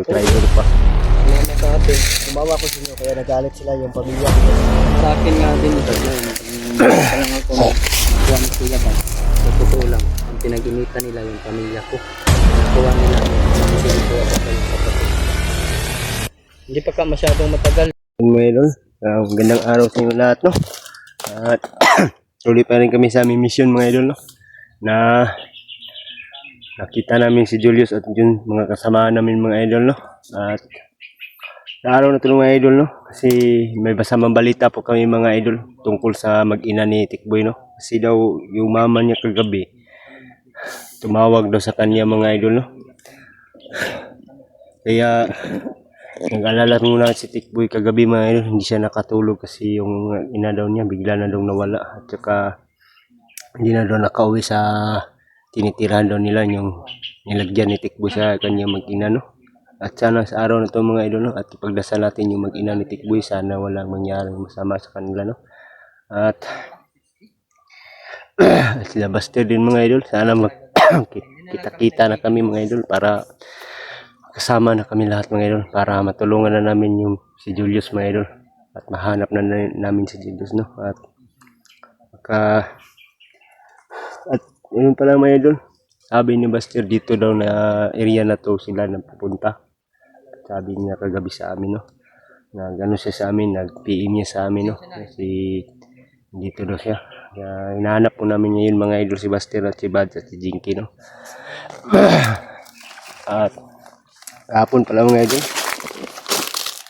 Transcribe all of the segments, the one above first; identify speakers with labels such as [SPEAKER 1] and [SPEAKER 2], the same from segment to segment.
[SPEAKER 1] Driver pa.
[SPEAKER 2] Salamat sa atin. Gumawa ko sa inyo kaya nagalit sila yung pamilya ko.
[SPEAKER 3] Sa akin nga din ito. Parang ako nakuha na sila ba? Sa totoo lang, ang pinag-initan nila yung pamilya ko. Nakuha nila yung sinukuha ko sa yung kapatid. Hindi pa ka masyadong matagal.
[SPEAKER 1] Mayroon. Magandang araw sa inyo lahat, no? At tuloy pa rin kami sa aming mission, mga idol, no? Na nakita namin si Julius at yung mga kasama namin, mga idol, no? At sa araw na ito, mga idol, no? Kasi may basamang balita po kami, mga idol, tungkol sa mag-ina ni Tikboy, no? Kasi daw yung mama niya kagabi tumawag daw sa kanya, mga idol, no? Kaya nag-alala muna si Tikboy kagabi, mga idol, hindi siya nakatulog kasi yung ina daw niya bigla na daw nawala at saka hindi na daw nakauwi sa tinitirahan daw nila yung nilagyan ni Tikboy sa kanya mag-ina, no? At sana sa araw na to, mga idol, no? At ipagdasal natin yung mag-ina ni Tikboy, sana walang mangyaring masama sa kanila, no? At sila Buster din, mga idol, sana kita-kita na kami, mga idol, para kasama na kami lahat, mga idol, para matulungan na namin yung si Julius, mga idol, at mahanap na namin si Julius, no? At yun pala, mga idol, sabi ni Buster dito daw na area na to sila nagpupunta. Sabi niya kagabi sa amin, no? Na gano'n siya sa amin, nag-PM niya sa amin, no? Kasi dito daw siya. Kaya hinahanap po namin ngayon, mga idol, si Buster at si Bad at si Jinky, no? At hapon pala, mga idol,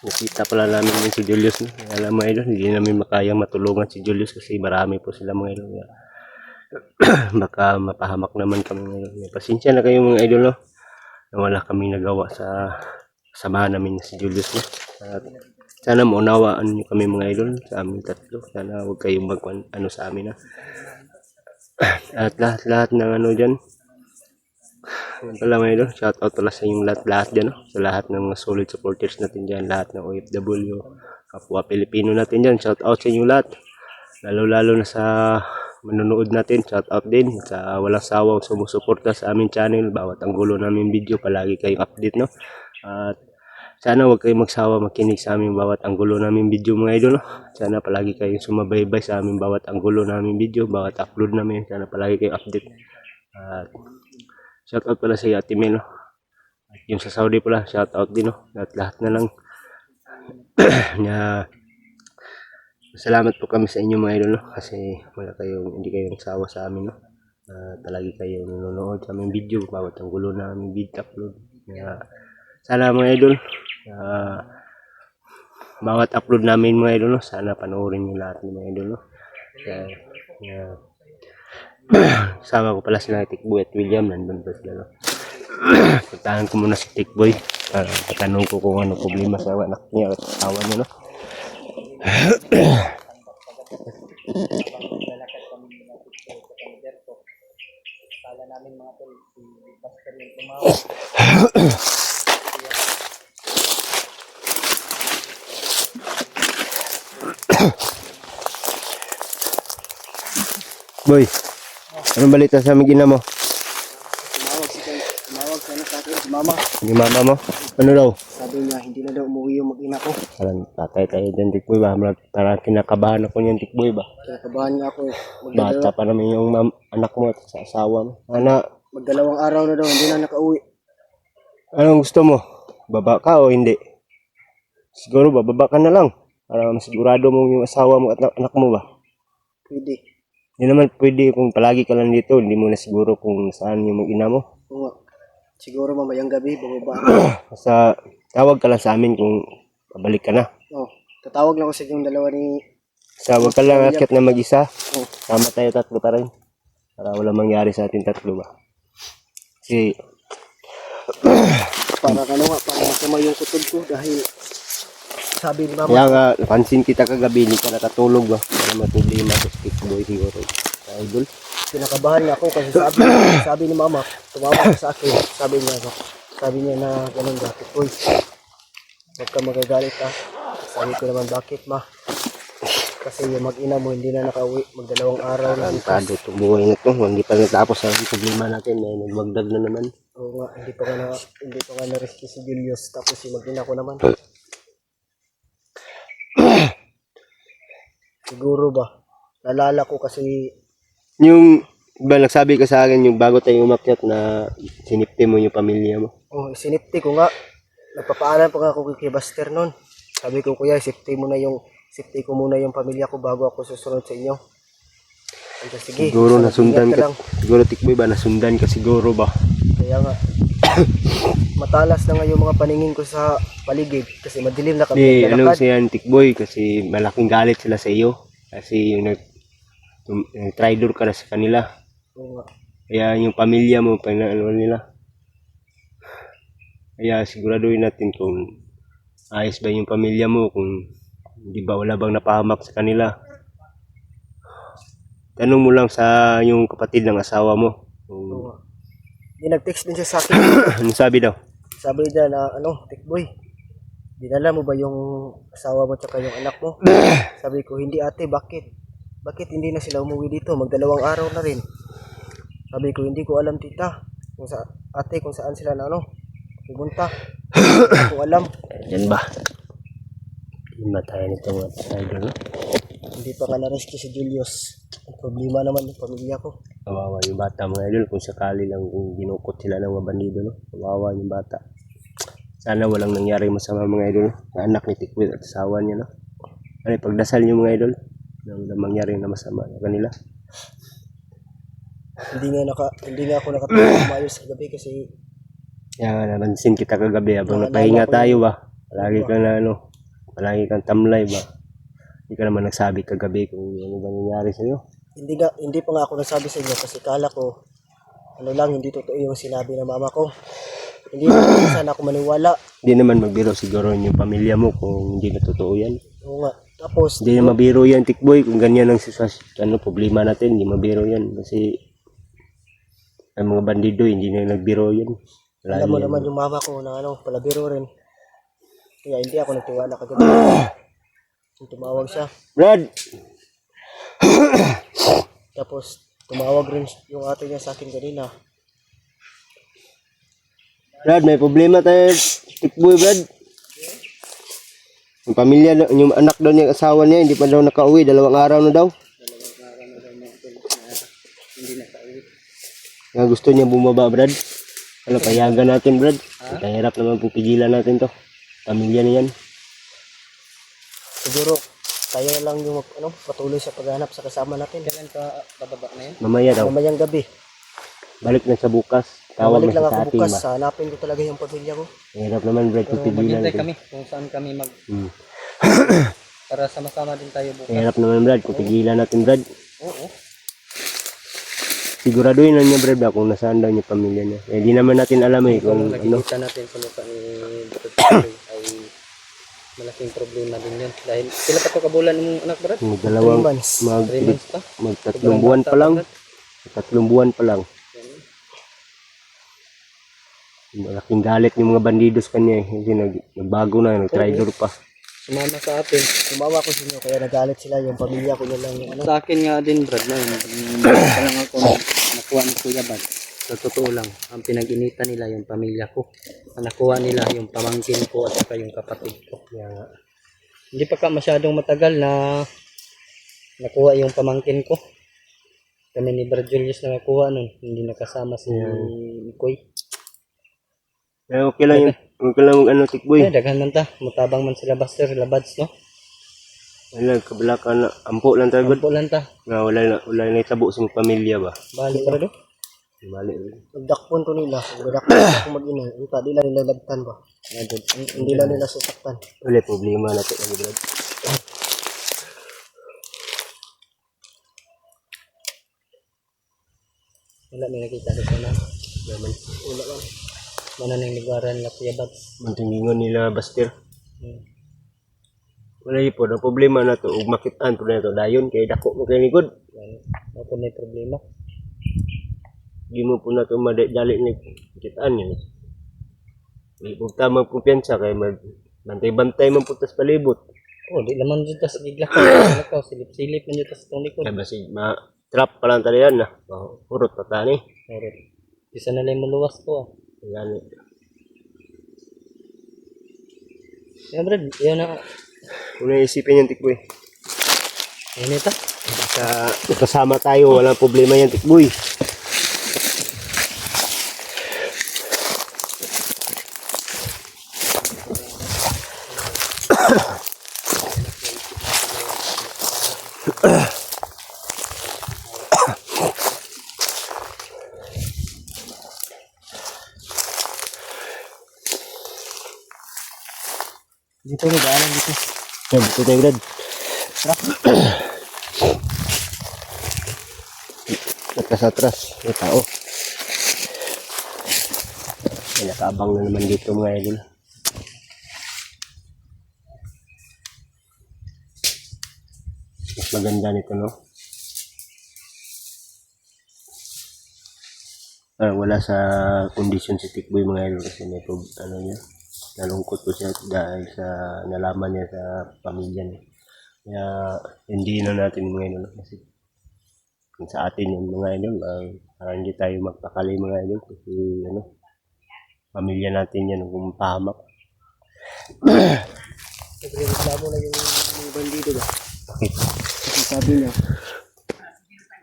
[SPEAKER 1] nakita pala namin yung si Julius, no? Alam, mga idol, hindi namin makayang matulungan si Julius kasi marami po sila, mga idol. Baka mapahamak naman kami ngayon. Pasensya na kayo, mga idol, no? Na wala kami nagawa sa samahan namin si Julius, no? At sana maunawaan nyo kami, mga idol, sa aming tatlo. Sana huwag kayong ano sa amin, ha? At lahat ng ano dyan, yan pala, mga idol, shout out pala sa inyong lahat dyan, no? Sa lahat ng mga solid supporters natin dyan, lahat ng OFW, kapwa Pilipino natin dyan, shout out sa inyong lahat, lalo na sa manonood natin, shout out din sa walang sawang sumusuporta sa aming channel, bawat anggulo namin video, palagi kayong update, no? At sana huwag kayong magsawa makinig sa aming bawat anggulo namin video, mga idol, no? Sana palagi kayong sumabaybay sa aming bawat anggulo namin video, bawat upload namin, sana palagi kayong update. At shout out pala sa Ate Mel, no? At yung sa Saudi pala, shout out din, no? At lahat na lang na salamat po kami sa inyo, mga idol, no? Kasi hindi kayong sawa sa amin, no? Palagi kayong nanonood sa aming video, bawat anggulo na aming video upload. Sana, mga idol, bawat upload namin, mga idol, no? Sana panoorin nyo lahat ng mga idol, no? Sama ko pala sila Tikboy at William, nandun pa sila, no? Puntahan ko muna si Tikboy para patanong ko kung ano problema sa anak niya at asawa niya, no?
[SPEAKER 2] Kala namin mga tol, si Buster yung tumawag.
[SPEAKER 1] Boy, anong balita sa aming ina mo?
[SPEAKER 2] Tumawag sana sa akin, si mama.
[SPEAKER 1] Yung mama mo? Ano daw?
[SPEAKER 2] Sabi niya, hindi na daw umuwi yung mag-ina ko.
[SPEAKER 1] Parang tatay tayo dyan, Tikboy ba? Parang kinakabahan ako niyan, Tikboy ba?
[SPEAKER 2] Kinakabahan niya ako eh.
[SPEAKER 1] Bata pa naman yung anak mo at sa asawa mo.
[SPEAKER 2] Magdalawang araw na daw, hindi na nakauwi.
[SPEAKER 1] Anong gusto mo? Baba ka o hindi? Siguro bababa ka na lang. Para masigurado mo yung asawa mo at anak mo ba?
[SPEAKER 2] Pwede.
[SPEAKER 1] Hindi naman pwede kung palagi ka lang dito. Hindi mo na siguro kung saan yung mag-ina mo.
[SPEAKER 2] Oo nga. Siguro mamayang gabi, bababa.
[SPEAKER 1] Basta tawag ka lang sa amin kung pabalik ka na.
[SPEAKER 2] Oh, tatawag lang ako sa yung dalawa ni...
[SPEAKER 1] Basta huwag ka lang akit na mag-isa.
[SPEAKER 2] Oh.
[SPEAKER 1] Tama tayo tatlo pa rin. Para wala mangyari sa ating tatlo ba. Kasi
[SPEAKER 2] para masama yung kutod ko dahil sabi ni mama.
[SPEAKER 1] kaya nga, napansin kita kagabi, hindi ka nakatulog ba? Para matulima sa Tikboy siguro. Idol.
[SPEAKER 2] Kinakabahan niya ako kasi sabi ni mama, tumawag sa akin. Sabi niya na ganun bakit, uy, huwag ka magagalit ha. Sabi ko naman, bakit ma? Kasi yung mag-ina mo hindi na nakauwi, magdalawang araw na.
[SPEAKER 1] Tarantado itong buhay na ito. Hindi pa natapos ang problema natin. May nagwagdag na naman.
[SPEAKER 2] Oo nga, hindi pa nga na-rescue si Julius, tapos si mag-ina ko naman. Siguro ba? Nalala ko kasi,
[SPEAKER 1] Yung, ba nagsabi ka sa akin yung bago tayo umakyat na sinipte mo yung pamilya mo.
[SPEAKER 2] sinipti ko nga. Nagpapaalam pa nga ako kay Buster noon. Sabi ko, kuya, safety ko muna yung pamilya ko bago ako susunod sa inyo. Ando, sige.
[SPEAKER 1] Siguro nasundan
[SPEAKER 2] ingat
[SPEAKER 1] ka,
[SPEAKER 2] lang.
[SPEAKER 1] siguro tikboy ba, nasundan ka siguro ba?
[SPEAKER 2] Kaya nga, matalas na nga yung mga paningin ko sa paligid kasi madilim na
[SPEAKER 1] Di,
[SPEAKER 2] kami
[SPEAKER 1] ano
[SPEAKER 2] naglalakad.
[SPEAKER 1] siya tikboy kasi malaking galit sila sa iyo. Kasi yung nag-traitor ka na sa kanila.
[SPEAKER 2] Oo nga.
[SPEAKER 1] Kaya yung pamilya mo, ano nila. Kaya siguraduhin natin kung ayos ba yung pamilya mo, kung hindi ba wala bang napahamak sa kanila. Tanong mo lang sa yung kapatid ng asawa mo.
[SPEAKER 2] Oo
[SPEAKER 1] Kung,
[SPEAKER 2] nga. Di nag-text din siya sa akin.
[SPEAKER 1] ano sabi daw?
[SPEAKER 2] Sabi niya na, Tikboy, dinala mo ba yung asawa mo tsaka yung anak mo? Sabi ko, hindi ate, bakit? Bakit hindi na sila umuwi dito? Magdalawang araw na rin. Sabi ko, hindi ko alam tita. Kung saan sila na pumunta. Hindi ko alam.
[SPEAKER 1] Yan ba? Yan ba tayo nito mga idol? No?
[SPEAKER 2] Hindi pa nga na-rescue si Julius. Ang problema naman yung pamilya ko.
[SPEAKER 1] Kawawa yung bata mga idol kung sakali lang kung ginukot sila ng mga bandido. No? Kawawa yung bata. Sana walang nangyari masama mga idol. Sa anak ni Tikwil at asawa niya. No? Ano, pagdasal niyo mga idol. Nang mangyari na masama sa kanila.
[SPEAKER 2] Hindi nga ako nakatulog umayos sa gabi kasi
[SPEAKER 1] Kaya napansin kita kagabi habang
[SPEAKER 2] Naalala
[SPEAKER 1] napahinga
[SPEAKER 2] ko
[SPEAKER 1] tayo
[SPEAKER 2] yun.
[SPEAKER 1] ba. Palagi kang tamlay ba. Hindi ka naman nagsabi kagabi kung ano ba nangyari sa iyo.
[SPEAKER 2] hindi pa nga ako nasabi sa inyo kasi kala ko hindi totoo yung sinabi ng mama ko. Hindi na sana ako maniwala.
[SPEAKER 1] Hindi naman magbiro siguro yung pamilya mo kung hindi na totoo yan.
[SPEAKER 2] Oo nga. Tapos,
[SPEAKER 1] Hindi na mabiro yan, Tikboy. Kung ganyan ang problema natin, hindi mabiro yan. Kasi ang mga bandido, hindi na nagbiro yan. Wala
[SPEAKER 2] alam mo
[SPEAKER 1] yan.
[SPEAKER 2] naman yung mama ko na palabiro rin. Kaya hindi ako nagtiwala kagabi. Tumawag siya.
[SPEAKER 1] Brad!
[SPEAKER 2] Tapos, tumawag rin yung ate niya sa akin kanina.
[SPEAKER 1] Brad, may problema tayo, Tikboy, Brad. Yung pamilya, yung anak daw niya, asawa niya, hindi pa daw nakauwi. 2 araw na daw. Nga gusto niya bumaba, Brad. Ano, payagan natin, Brad. Hirap naman pupigilan natin to. Pamilya na yan.
[SPEAKER 2] Siguro, tayo na lang yung patuloy sa paghanap sa kasama natin.
[SPEAKER 3] Kailan ka bababa na yan?
[SPEAKER 1] Mamaya daw.
[SPEAKER 2] Mamayang gabi.
[SPEAKER 1] Balik na sa bukas. Tawag
[SPEAKER 2] Balik
[SPEAKER 1] na
[SPEAKER 2] lang
[SPEAKER 1] sa
[SPEAKER 2] ako
[SPEAKER 1] ating
[SPEAKER 2] bukas.
[SPEAKER 1] ba.
[SPEAKER 2] Hanapin ko talaga yung pamilya ko.
[SPEAKER 1] Hirap naman, Brad, pupigilan
[SPEAKER 3] Maghintay
[SPEAKER 1] natin.
[SPEAKER 3] kami kung saan kami
[SPEAKER 1] Hmm.
[SPEAKER 3] para sama-sama din tayo bukas.
[SPEAKER 1] Hirap naman, Brad, pupigilan natin, Brad.
[SPEAKER 3] Oo.
[SPEAKER 1] Siguraduhin na niya, Brad, kung nasaan daw yung pamilya niya. Eh, di naman natin alam eh
[SPEAKER 3] Kung
[SPEAKER 1] kung ano.
[SPEAKER 3] nakikita natin sa mukha ni Brad Tuloy ay malaking problema din yun. Dahil sila pa to kabulan ng anak, Brad?
[SPEAKER 1] 2
[SPEAKER 2] 3 months.
[SPEAKER 3] 3 months pa.
[SPEAKER 1] 3 buwan pa lang. 3 buwan pa lang. Malaking galit yung mga bandidos kanya eh. Kasi nagbago na, nag-traitor pa.
[SPEAKER 3] Sumama sa atin.
[SPEAKER 2] Tumawa ko sa inyo, kaya nagalit sila. Yung pamilya ko na lang yung
[SPEAKER 3] Sa akin nga din, Brad, na yun. Basta lang ako na nakuha ni Kuya Bad. Sa totoo lang, ang pinag-initan nila yung pamilya ko. Ang nakuha nila yung pamangkin ko at saka yung kapatid ko. Kaya, hindi pa ka masyadong matagal na nakuha yung pamangkin ko. Kami ni Brad Julius na nakuha nun. Hindi nakasama si Koy.
[SPEAKER 1] Eh, okay lang yun. Okay lang ano, Tikboy.
[SPEAKER 3] Eh, daghan man ta. Mutabang man sila Buster, sila Bads, no?
[SPEAKER 1] Wala, kabalakan na. Ampo lang tayo, Brad.
[SPEAKER 3] Ampo lang ta.
[SPEAKER 1] Nga, wala na itabo sa pamilya ba.
[SPEAKER 3] Bali para do.
[SPEAKER 1] Mali.
[SPEAKER 2] Nagdakpon ko nila. Nagdakpon ako mag-ina. Hindi lang nila lagtan ba? Hindi lang nila susaktan.
[SPEAKER 1] Wala problema natin, ano, Brad.
[SPEAKER 3] Wala may nakita sa sana.
[SPEAKER 1] Naman.
[SPEAKER 2] Wala lang.
[SPEAKER 3] Mana nang lugaran na Kuya Bads.
[SPEAKER 1] Mantingingon nila, Buster.
[SPEAKER 3] Hmm.
[SPEAKER 1] Wala yun po, ang problema na to, ug makitaan po na to, dayon, kay dako mo kay ligod.
[SPEAKER 3] Yan. Ako may problema.
[SPEAKER 1] Di mo po na to madali ni kitaan yun. Di po tamang kumpiyansa kay bantay-bantay man po tas palibot.
[SPEAKER 3] Oh, di naman dito sa gigla. Nakaw, silip-silip man dito sa itong likod.
[SPEAKER 1] Kaya basi ma-trap pa lang talaga yan na. Purot pa tani.
[SPEAKER 3] Alright. Isa na lang maluwas ko.
[SPEAKER 1] Yan.
[SPEAKER 3] Yan Brad, yun na.
[SPEAKER 1] Una isipin yan, Tikboy.
[SPEAKER 3] Yan ito.
[SPEAKER 1] Sa kasama tayo, walang problema yan, Tikboy.
[SPEAKER 2] Dito may daanan dito.
[SPEAKER 1] Yan, dito tayo, Brad. Atras, may tao. May nakaabang na naman dito mga idol. Mas maganda nito, no? Wala sa kondisyon si Tikboy mga idol kasi may ano niya. Nalungkot po siya dahil sa nalaman niya sa pamilya niya. Kaya hindi na natin mga idol kasi sa atin yung mga idol, para hindi tayo magpakali mga idol kasi ano, pamilya natin yan kung pahamak.
[SPEAKER 2] Nagre-reklamo na yung bandido ba?
[SPEAKER 1] Bakit?
[SPEAKER 2] Kasi sabi niya,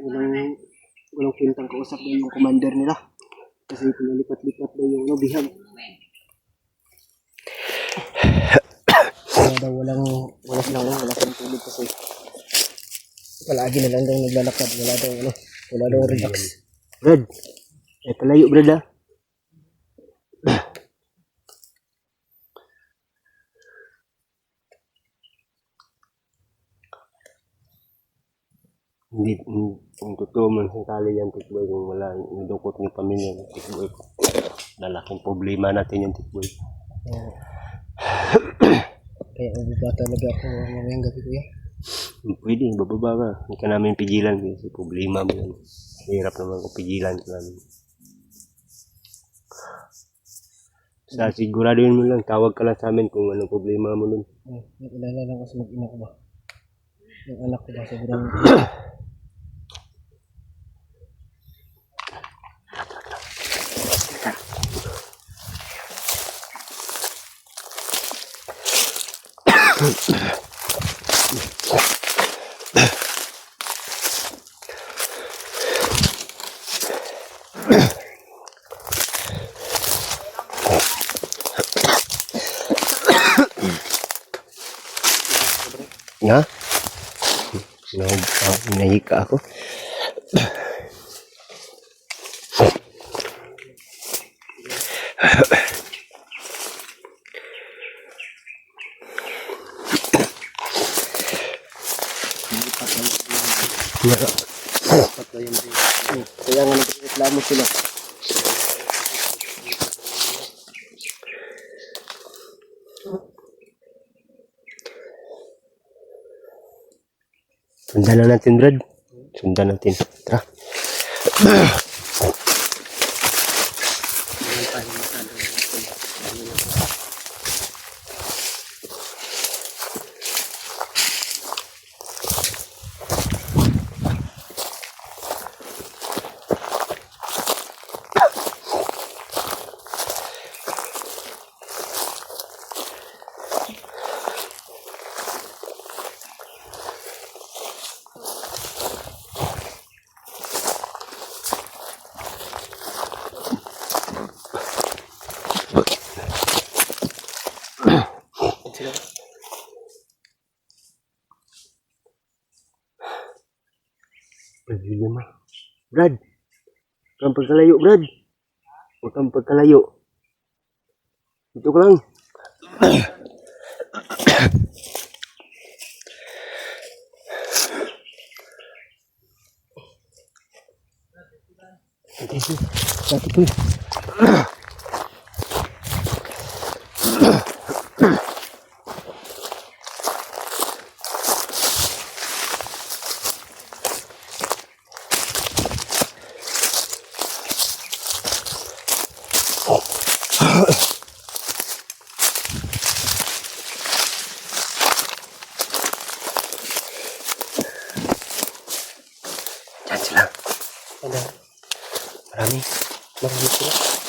[SPEAKER 2] walang kwentang kausap daw yung commander nila. Kasi pinalipat-lipat daw yung bihag. Kaya daw wala silang tulog kasi palagi na lang daw naglalakad. Wala daw relax.
[SPEAKER 1] Brad, palayo Brad ah. Hindi, kung totoo man sakali yan, Tikboy, kung wala, nidukot ng pamilya ng Tikboy. Lalaking problema natin yung Tikboy.
[SPEAKER 2] Kaya ubaba talaga ako mamayang gabi kuya.
[SPEAKER 1] Pwede, bababa ka. Hindi ka namin pigilan kasi problema mo yan. Hirap naman kung pigilan ka namin. Sa siguraduhin mo lang, tawag ka lang sa amin kung anong problema mo nun.
[SPEAKER 2] Nag-alala lang kasi mag-ina ko ba. Yung anak ko ba sobrang
[SPEAKER 1] nga? Nahika ako.
[SPEAKER 2] kaya nga nagreklamo sila.
[SPEAKER 1] Sundan na natin, Brad. Sundan natin. Tara. Pagkalayo mo. Brad. Huwag kang pagkalayo, Brad. Huwag kang pagkalayo. Dito ka lang.
[SPEAKER 2] Satu po.
[SPEAKER 1] Diyan sila.
[SPEAKER 2] Ada
[SPEAKER 1] Marami.
[SPEAKER 2] marami sila.